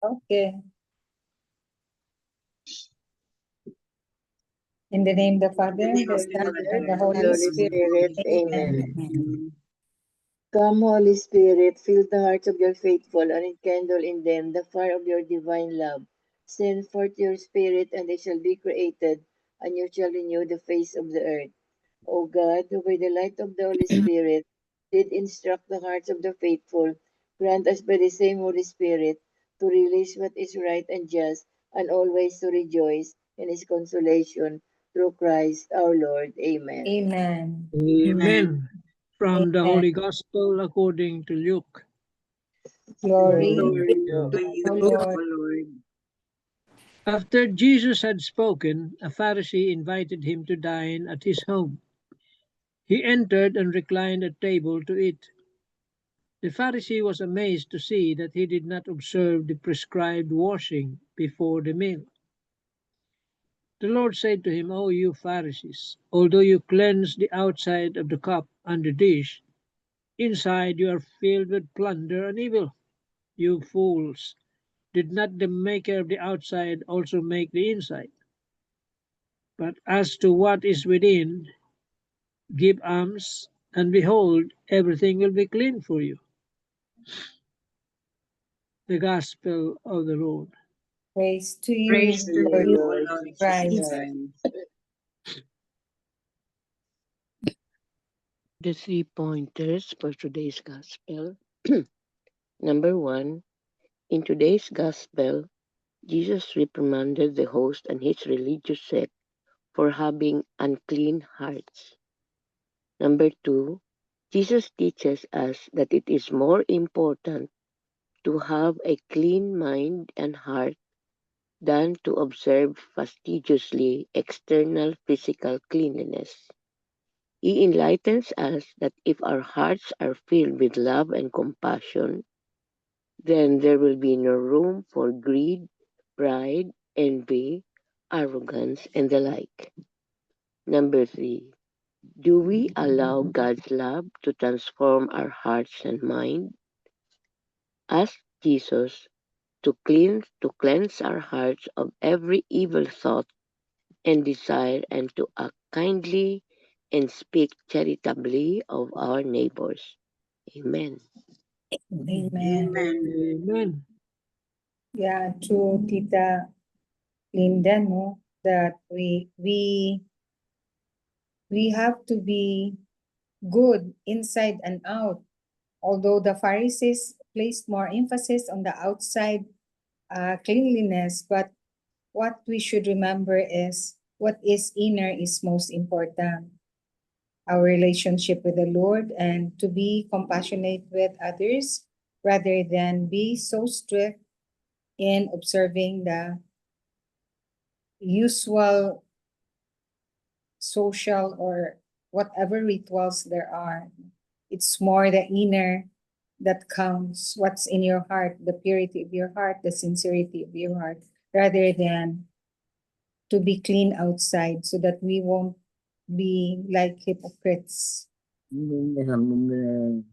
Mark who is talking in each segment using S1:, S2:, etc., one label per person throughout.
S1: Okay. In the name of the Father, and the Son, and the Holy Spirit. Amen.
S2: Amen.
S3: Come, Holy Spirit, fill the hearts of your faithful and enkindle in them the fire of your divine love. Send forth your Spirit, and they shall be created, and you shall renew the face of the earth. O God, who by the light of the Holy Spirit did instruct the hearts of the faithful, grant us by the same Holy Spirit to release what is right and just, and always to rejoice in his consolation through Christ our Lord. Amen.
S1: Amen.
S2: Amen. From the
S1: Amen.
S2: Holy Gospel according to Luke.
S1: Glory
S3: Glory
S1: to
S3: to
S1: you,
S3: you,
S1: O
S3: O
S1: Lord.
S3: Lord.
S2: After Jesus had spoken, a Pharisee invited him to dine at his home. He entered and reclined at table to eat. The Pharisee was amazed to see that he did not observe the prescribed washing before the meal. The Lord said to him, O you Pharisees, although you cleanse the outside of the cup and the dish, inside you are filled with plunder and evil. You fools, did not the maker of the outside also make the inside? But as to what is within, give alms, and behold, everything will be clean for you. The Gospel of the Lord.
S1: Praise to
S3: Praise
S1: you,
S3: to
S1: Lord
S3: you, Lord
S1: Christ.
S3: Jesus Christ.
S4: The 3 pointers for today's Gospel. Number 1, in today's Gospel, Jesus reprimanded the host and his religious sect for having unclean hearts. Number 2, Jesus teaches us that it is more important to have a clean mind and heart than to observe fastidiously external physical cleanliness. He enlightens us that if our hearts are filled with love and compassion, then there will be no room for greed, pride, envy, arrogance, and the like. Number 3, do we allow God's love to transform our hearts and mind? Ask Jesus to cleanse our hearts of every evil thought and desire, and to act kindly and speak charitably of our neighbors. Amen.
S1: Amen.
S2: Amen.
S1: Yeah, true, Tita Linda, no? That we have to be good inside and out. Although the Pharisees placed more emphasis on the outside cleanliness, but what we should remember is what is inner is most important. Our relationship with the Lord, and to be compassionate with others rather than be so strict in observing the usual social or whatever rituals there are. It's more the inner that counts, what's in your heart, the purity of your heart, the sincerity of your heart, rather than to be clean outside, so that we won't be like hypocrites. Amen.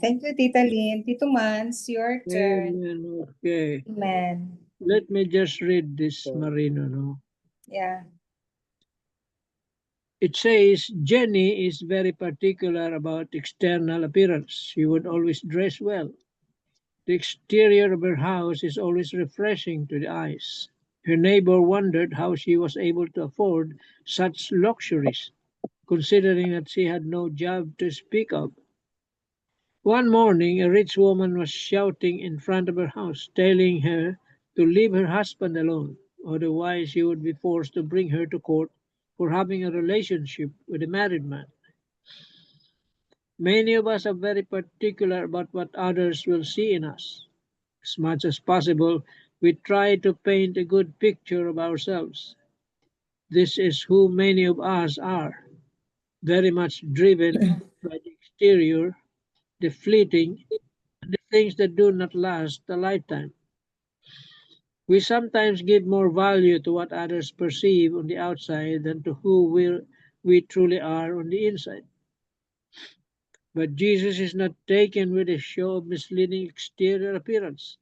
S1: Thank you, Tita Lynn. Tito Mans, your turn.
S2: Amen. Okay.
S1: Amen.
S2: Let me just read this, Marino. No?
S1: Yeah.
S2: It says Jenny is very particular about external appearance. She would always dress well. The exterior of her house is always refreshing to the eyes. Her neighbor wondered how she was able to afford such luxuries, considering that she had no job to speak of. One morning, a rich woman was shouting in front of her house, telling her to leave her husband alone, otherwise she would be forced to bring her to court for having a relationship with a married man. Many of us are very particular about what others will see in us. As much as possible, we try to paint a good picture of ourselves. This is who many of us are, very much driven by the exterior, the fleeting, and the things that do not last a lifetime. We sometimes give more value to what others perceive on the outside than to who we truly are on the inside. But Jesus is not taken with a show of misleading exterior appearance.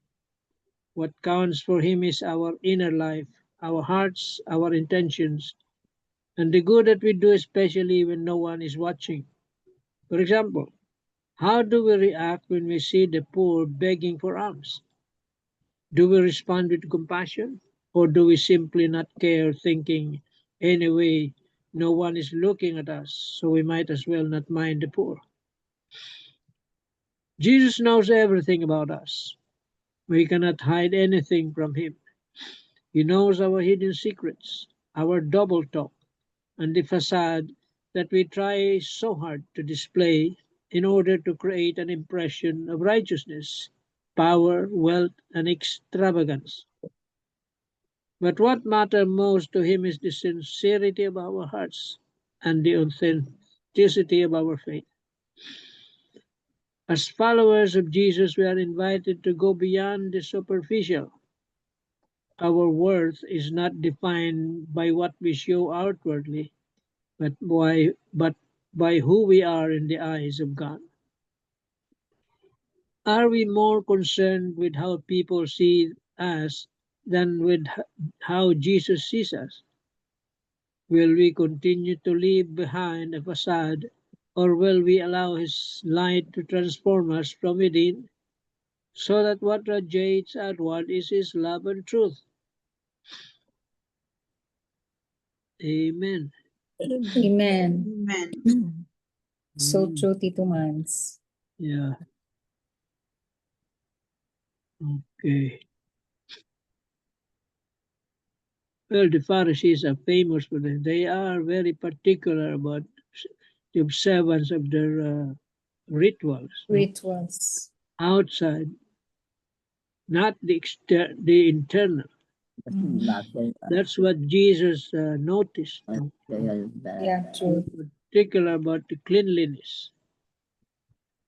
S2: What counts for him is our inner life, our hearts, our intentions, and the good that we do, especially when no one is watching. For example, how do we react when we see the poor begging for alms? Do we respond with compassion? Or do we simply not care, thinking, anyway, no one is looking at us, so we might as well not mind the poor? Jesus knows everything about us. We cannot hide anything from him. He knows our hidden secrets, our double talk, and the facade that we try so hard to display in order to create an impression of righteousness, power, wealth, and extravagance. But what matters most to him is the sincerity of our hearts and the authenticity of our faith. As followers of Jesus, we are invited to go beyond the superficial. Our worth is not defined by what we show outwardly, but by who we are in the eyes of God. Are we more concerned with how people see us than with how Jesus sees us? Will we continue to leave behind a facade, or will we allow His light to transform us from within, so that what radiates outward is His love and truth? Amen.
S1: Amen.
S5: Amen.
S1: So
S2: Mm.
S1: true, Tito Mans.
S2: Yeah. Okay. Well, the Pharisees are famous for this. They are very particular about the observance of their rituals, no?
S1: Rituals.
S2: Outside, not the internal. That's what Jesus noticed, no?
S1: Yeah, true.
S2: Particular about the cleanliness.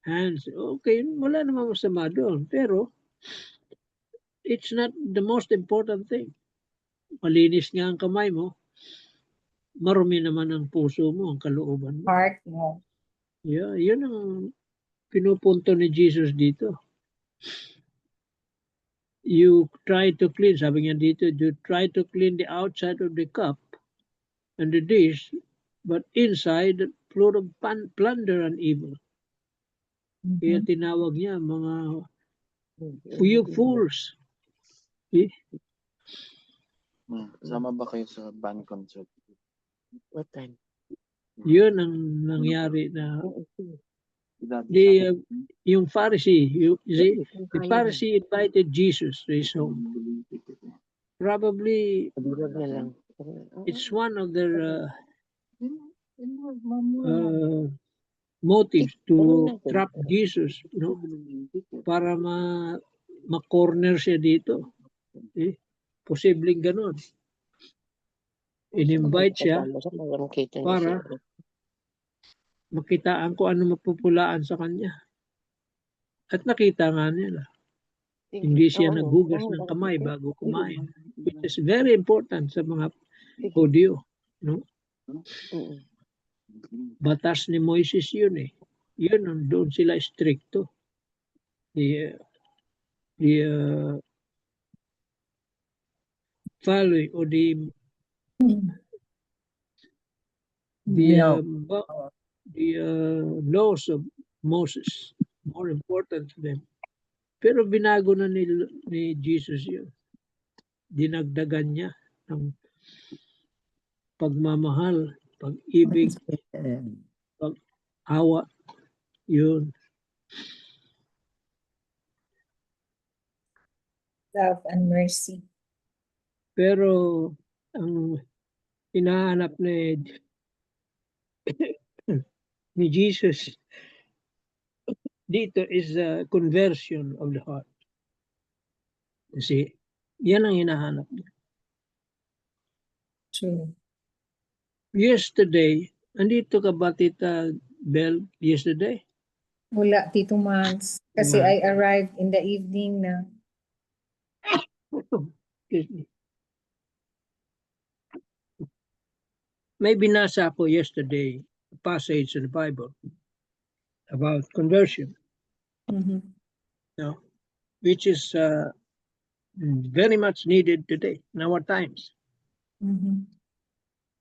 S2: Hands, okay, wala namang masama doon. Pero, it's not the most important thing. Malinis nga ang kamay mo, marumi naman ang puso mo, ang kalooban mo.
S1: Heart mo.
S2: Yeah, yun ang pinupunto ni Jesus dito. You try to clean, sabi niya dito, you try to clean the outside of the cup and the dish, but inside, full of plunder and evil. Kaya
S1: Mhm.
S2: tinawag niya mga you fools. Eh?
S6: Sama ba kayo sa band concert?
S4: What time?
S2: Yun ang nangyari na
S6: Daddy,
S2: yung Pharisee, you see,
S4: Kung
S2: the
S4: kaya
S2: Pharisee invited Jesus to his home. Probably
S4: mo. Sabihan na lang.
S2: it's one of their motives to trap Jesus, no? Para ma-corner siya dito. Eh? Posibleng ganon. In-invite siya para makitaan ko ano mapupulaan sa kanya. At nakita nga nila. Hindi siya naghugas ng kamay bago kumain. Which is very important sa mga Hudyo. No? Batas ni Moises yun eh. Yun, doon sila stricto. The following or the laws of Moses, more important to them. Pero binago na ni Jesus yun. Dinagdagan niya ng pagmamahal, pag-ibig, pag-awa. Yun.
S1: Love and mercy.
S2: Pero ang hinahanap ni Jesus dito is the conversion of the heart. Kasi yan ang hinahanap niya.
S1: True.
S2: Yesterday, andito ka ba Tita Bell yesterday?
S1: Wala, Tito Mans. Kasi
S2: Wala.
S1: I arrived in the evening na.
S2: Excuse me. May binasa ako yesterday, a passage in the Bible. about conversion,
S1: Mhm.
S2: which is very much needed today in our times.
S1: Mhm.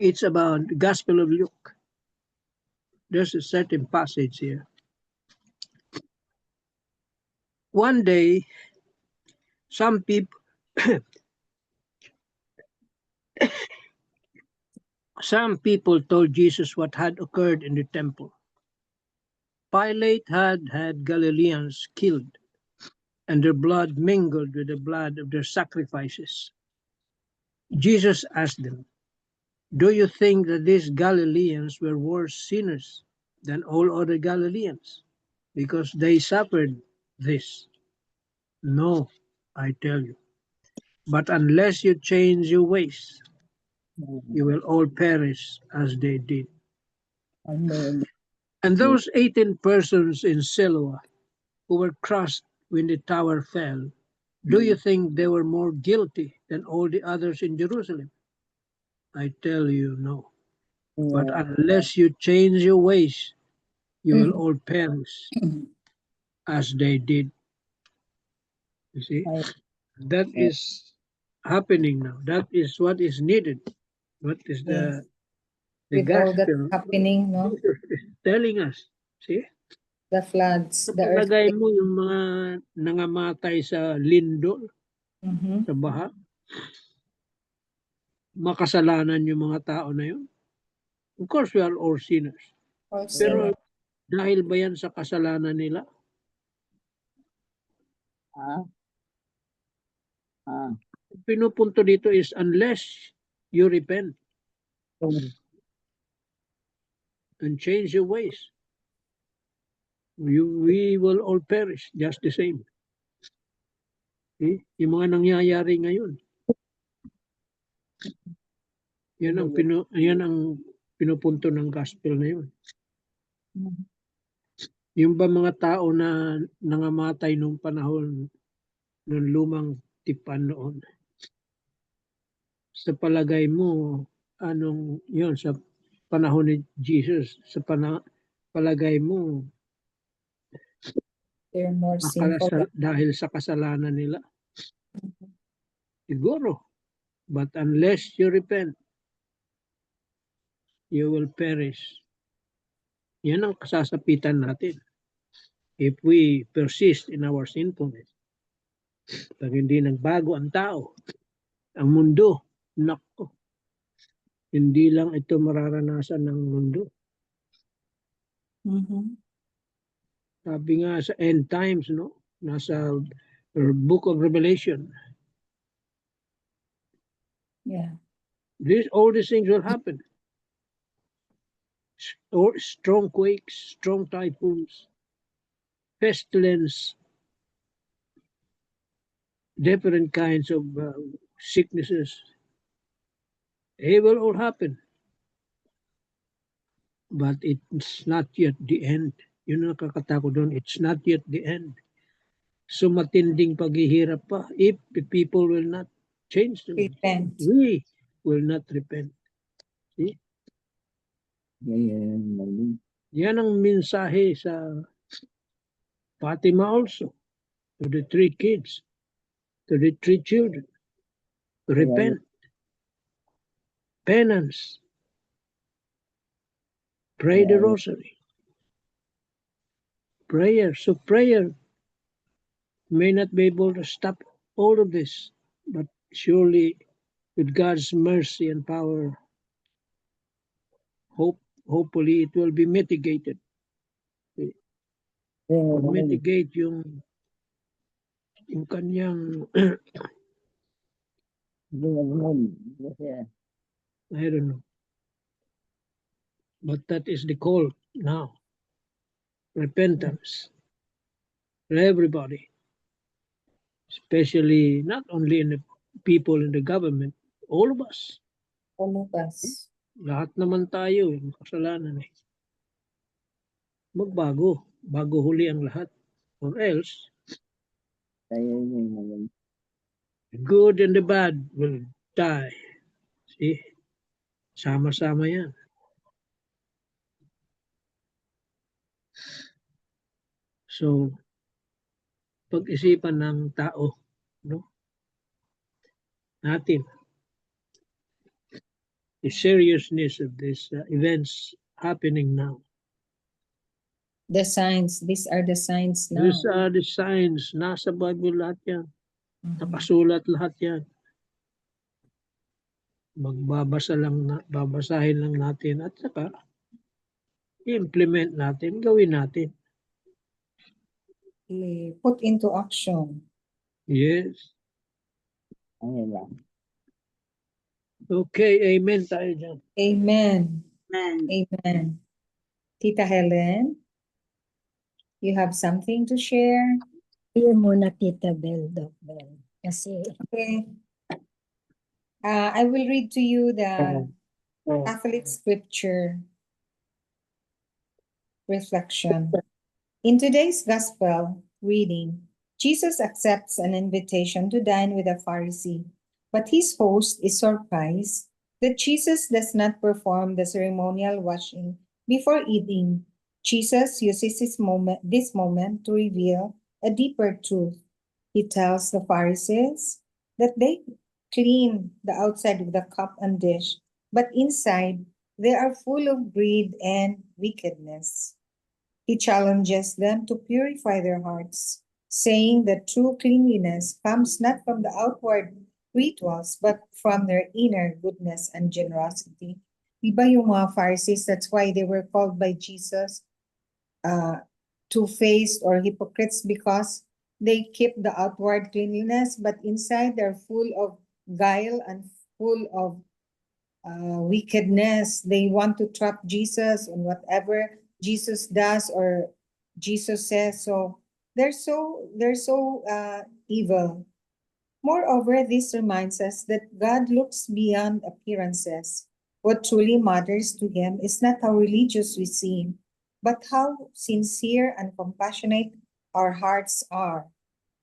S2: It's about the Gospel of Luke. There's a certain passage here. One day, some people told Jesus what had occurred in the temple. Pilate had had Galileans killed, and their blood mingled with the blood of their sacrifices. Jesus asked them, "Do you think that these Galileans were worse sinners than all other Galileans, because they suffered this? No, I tell you. But unless you change your ways, you will all perish as they did."
S3: Amen.
S2: And those 18 persons in Siloah who were crushed when the tower fell, do you think they were more guilty than all the others in Jerusalem? I tell you, no. But unless you change your ways, you will all perish as they did. You see, that is happening now. That is what is needed. What is
S1: Yes.
S2: the
S1: With all that's
S2: gospel
S1: happening, no?
S2: Jesus is telling us? See,
S1: The floods,
S2: sa
S1: the
S2: palagay
S1: earthquake.
S2: mo yung mga nangamatay sa lindol,
S1: Mhm.
S2: sa baha, makasalanan yung mga tao na yun? Of course, we are all sinners.
S1: All
S2: Pero
S1: sinners.
S2: dahil ba yan sa kasalanan nila? Pinupunto dito is unless you repent and change your ways, we will all perish just the same. Yung mga nangyayari ngayon, yan ang pinupunto ng gospel na yun. Yung ba mga tao na nangamatay nung panahon ng lumang tipan noon, sa palagay mo, anong yun sa panahon ni Jesus, sa palagay mo,
S1: They're more sinful.
S2: dahil sa kasalanan nila? Siguro. But unless you repent, you will perish. Yan ang kasasapitan natin. If we persist in our sinfulness, pag hindi nagbago ang tao, ang mundo, nako, hindi lang ito mararanasan ng mundo.
S1: Mhm.
S2: Sabi nga sa end times, no? Nasa book of Revelation,
S1: Yeah.
S2: all these things will happen. Strong quakes, strong typhoons, pestilence, different kinds of sicknesses. It will all happen. But it's not yet the end. Yun ang nakakatakot doon. It's not yet the end. So matinding paghihirap pa if the people will not change them.
S1: Repent.
S2: We will not repent. See? Yan ang mensahe sa Fatima also, to the 3 kids, to the 3 children. Repent. Penance. Pray the rosary. Prayer. So prayer may not be able to stop all of this, but surely with God's mercy and power, hopefully it will be mitigated. Mitigate yung kanyang I don't know. But that is the call now. Repentance for everybody, especially not only in the people in the government, all of us.
S1: All of us.
S2: Lahat naman tayo, kasalanan eh. Magbago, bago huli ang lahat. Or else, the good and the bad will die. See? Sama-sama yan. So, pag-isipan ng tao, no? Natin, the seriousness of these events happening now.
S1: The signs, these are the signs now.
S2: These are the signs. Nasa Bible lahat yan. Nakasulat lahat yan. Babasahin lang natin at saka i-implement natin, gawin natin.
S1: Put into action.
S2: Yes.
S6: Ayun lang.
S2: Okay, amen tayo dyan.
S1: Amen. Amen. Tita Helen, you have something to share?
S5: Here muna Tita Bel, Doc Bel. Kasi
S1: Okay. I will read to you the Catholic scripture reflection. In today's gospel reading, Jesus accepts an invitation to dine with a Pharisee, but his host is surprised that Jesus does not perform the ceremonial washing before eating. Jesus uses this moment to reveal a deeper truth. He tells the Pharisees that they clean the outside of the cup and dish, but inside they are full of greed and wickedness. He challenges them to purify their hearts, saying that true cleanliness comes not from the outward rituals, but from their inner goodness and generosity. Diba yung mga Pharisees, that's why they were called by Jesus two-faced or hypocrites, because they keep the outward cleanliness, but inside they're full of guile and full of wickedness. They want to trap Jesus on whatever Jesus does or Jesus says. So they're so evil. Moreover, this reminds us that God looks beyond appearances. What truly matters to him is not how religious we seem, but how sincere and compassionate our hearts are.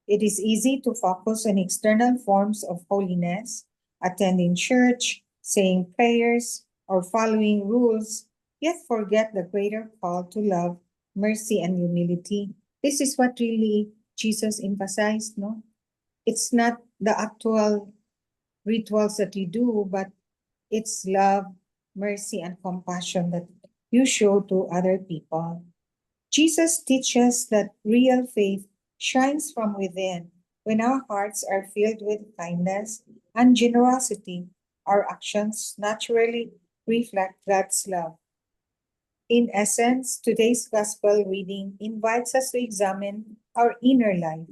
S1: It is easy to focus on external forms of holiness, attending church, saying prayers, or following rules, yet forget the greater call to love, mercy, and humility. This is what really Jesus emphasized, no? It's not the actual rituals that you do, but it's love, mercy, and compassion that you show to other people. Jesus teaches that real faith shines from within. When our hearts are filled with kindness and generosity, our actions naturally reflect God's love. In essence, today's gospel reading invites us to examine our inner life.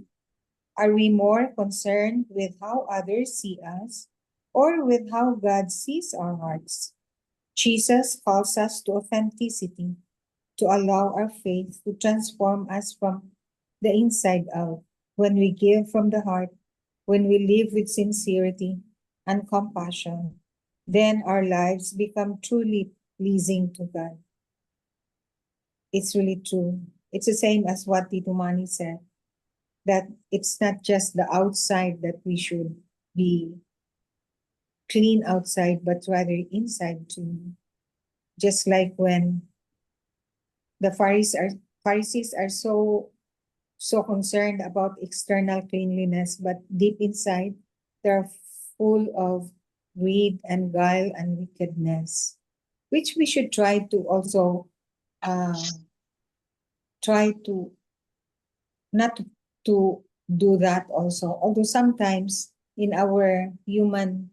S1: Are we more concerned with how others see us or with how God sees our hearts? Jesus calls us to authenticity, to allow our faith to transform us from the inside out. When we give from the heart, when we live with sincerity and compassion, then our lives become truly pleasing to God. It's really true. It's the same as what Tito Manny said, that it's not just the outside that we should be clean outside, but rather inside too. Just like when the Pharisees are so concerned about external cleanliness, but deep inside, they're full of greed and guile and wickedness, which we should try to also try to not to do that also. Although sometimes in our human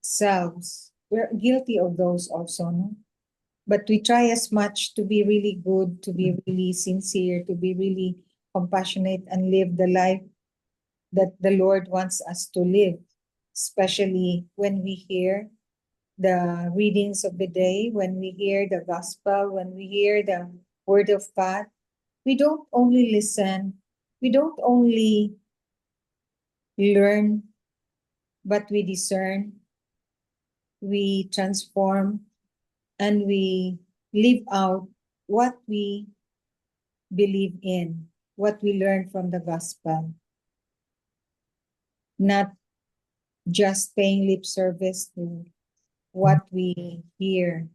S1: selves, we're guilty of those also, no? But we try as much to be really good, to be really sincere, to be really compassionate, and live the life that the Lord wants us to live, especially when we hear the readings of the day, when we hear the gospel, when we hear the word of God. We don't only listen, we don't only learn, but we discern, we transform, and we live out what we believe in, what we learn from the gospel. Not just paying lip service to what we hear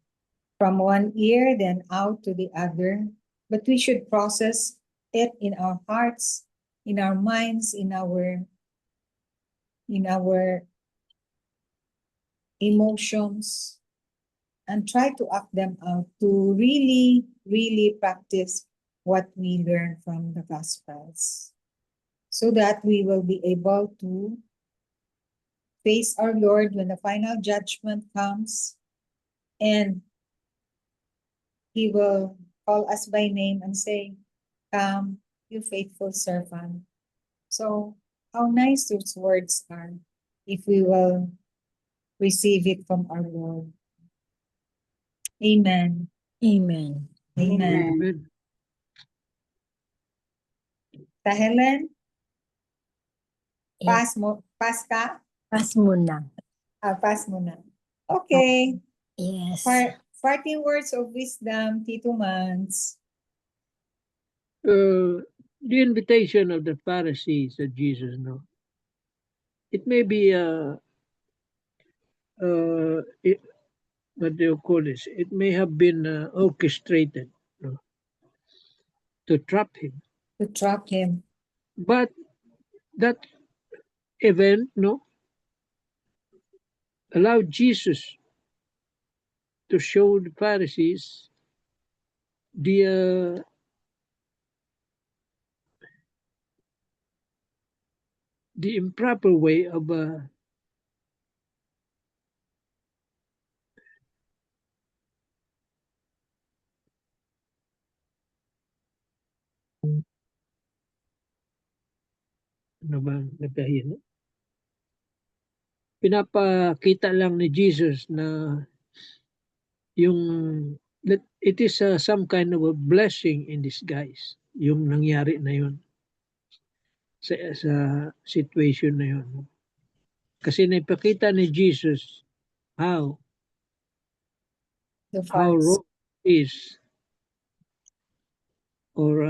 S1: from one ear, then out to the other, but we should process it in our hearts, in our minds, in our emotions, and try to act them out to really, really practice what we learn from the Gospels, so that we will be able to face our Lord when the final judgment comes, and He will call us by name and say, "Come, you faithful servant." So, how nice those words are if we will receive it from our Lord. Amen.
S5: Amen.
S1: Amen.
S2: Amen.
S1: Ta Helen,
S5: Yes.
S1: pass ka?
S5: Pass muna.
S1: Pass mo na. Okay.
S5: Yes.
S1: Parting words of wisdom, Tito Mans.
S2: The invitation of the Pharisees that Jesus know. It may be what do you call this? It may have been orchestrated, no, to trap him.
S1: To trap him.
S2: But that event, no, allowed Jesus to show the Pharisees the improper way of ano ba napahiyan? Pinapakita lang ni Jesus na yung that it is some kind of a blessing in disguise, yung nangyari na yun sa situation na yun. Kasi naipakita ni Jesus how
S1: The
S2: wrong is, or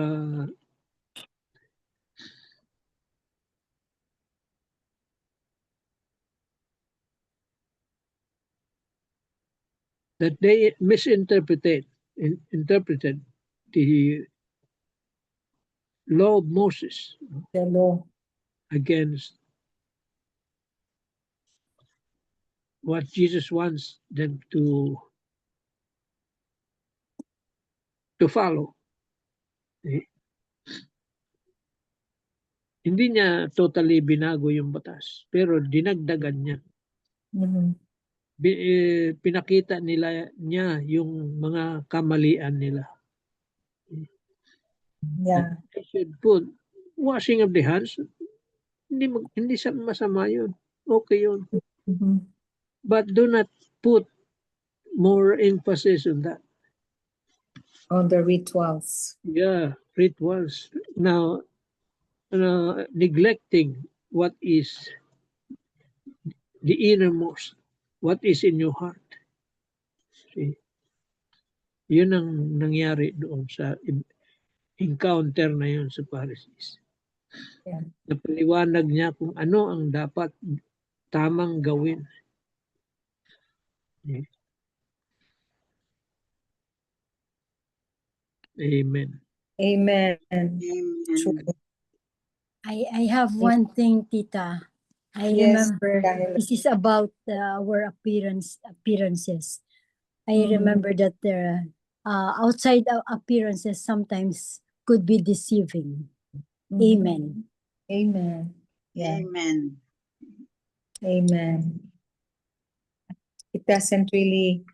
S2: that they interpreted the law of Moses
S1: The law.
S2: against what Jesus wants them to follow. Hindi niya totally binago yung batas, pero dinagdagan niya.
S1: Mhm.
S2: Pinakita niya yung mga kamalian nila.
S1: Yeah.
S2: They should put washing of the hands. Hindi masama yun. Okay yun.
S1: Mhm.
S2: But do not put more emphasis on that.
S1: On the rituals.
S2: Yeah, rituals. Now, neglecting what is the innermost, what is in your heart. See? Yun ang nangyari doon sa encounter na yun sa Pharisees.
S1: Yeah.
S2: Napaliwanag niya kung ano ang dapat tamang gawin. Amen.
S1: Amen. True.
S5: I have one thing, Tita. I
S1: Yes,
S5: remember
S1: Tita
S5: this is about our appearances. I
S1: Mhm.
S5: remember that the outside appearances sometimes could be deceiving.
S1: Mhm.
S5: Amen.
S1: Amen. Yeah.
S7: Amen.
S1: Amen. It doesn't really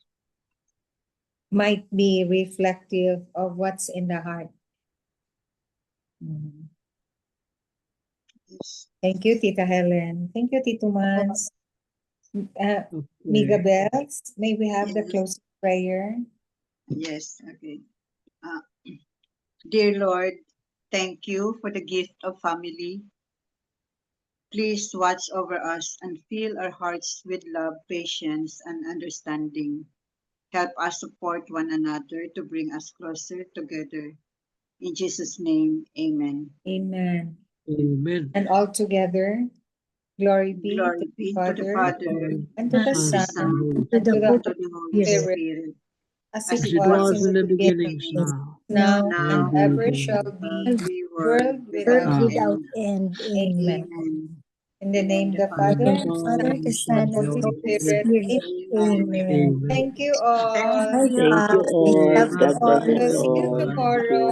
S1: might be reflective of what's in the heart. Mhm.
S7: Yes.
S1: Thank you, Tita Helen. Thank you, Tito Mans.
S2: Okay.
S1: Miga Bells, may we have the
S7: Yes.
S1: closing prayer?
S7: Yes, okay. Dear Lord, thank you for the gift of family. Please watch over us and fill our hearts with love, patience, and understanding. Help us support one another to bring us closer together. In Jesus' name, amen.
S1: Amen.
S2: Amen.
S1: And all together, glory be
S7: Glory
S1: to the
S7: be to the
S1: Father,
S7: Father,
S1: and to the
S7: and to the
S1: Son,
S7: Son,
S5: To
S1: and
S5: the
S1: to the
S7: and
S5: Holy
S7: to the Holy
S1: Spirit,
S7: Spirit,
S1: as
S7: as
S1: it
S2: As it
S1: was
S2: was in the beginning,
S1: beginning,
S2: so
S1: now
S7: now,
S1: and ever shall
S7: and
S1: be,
S7: every
S1: world
S7: word
S1: without
S7: without
S5: without
S7: end.
S5: end.
S1: Amen.
S5: Amen.
S7: Amen.
S1: In the name of the
S2: in the
S1: Father,
S5: The Father, the
S1: and
S5: Son,
S1: the
S5: and the
S1: Holy
S5: Holy
S2: Father,
S1: Spirit.
S5: Spirit.
S7: Amen.
S5: Amen.
S2: Amen.
S1: Thank you
S7: Thank
S1: all.
S5: Bye,
S7: you.
S4: Thank you
S5: guys.
S4: all.
S5: Love you
S4: God bless
S5: all.
S4: us
S1: See you
S4: all. Thank
S1: tomorrow.
S4: you.